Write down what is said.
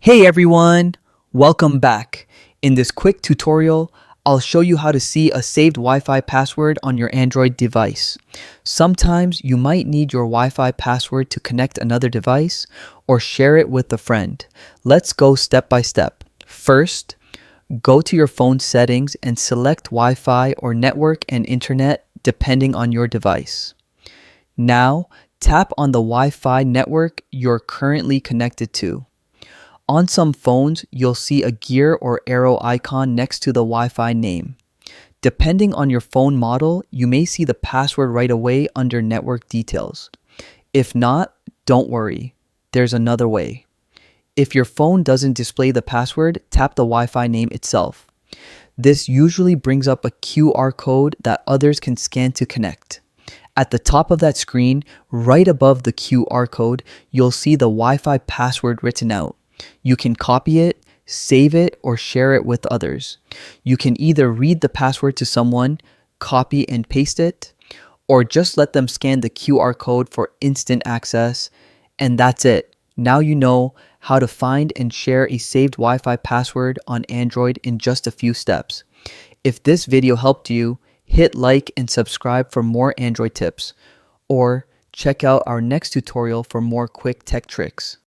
Hey everyone, welcome back. In this quick tutorial, I'll show you how to see a saved Wi-Fi password on your Android device. Sometimes you might need your Wi-Fi password to connect another device or share it with a friend. Let's go step by step. First, go to your phone settings and select Wi-Fi or network and internet depending on your device. Now, tap on the Wi-Fi network you're currently connected to. On some phones, you'll see a gear or arrow icon next to the Wi-Fi name. Depending on your phone model, you may see the password right away under network details. If not, don't worry. There's another way. If your phone doesn't display the password, tap the Wi-Fi name itself. This usually brings up a QR code that others can scan to connect. At the top of that screen, right above the QR code, you'll see the Wi-Fi password written out. You can copy it, save it, or share it with others. You can either read the password to someone, copy and paste it, or just let them scan the QR code for instant access. And that's it. Now you know how to find and share a saved Wi-Fi password on Android in just a few steps. If this video helped you, hit like and subscribe for more Android tips, or check out our next tutorial for more quick tech tricks.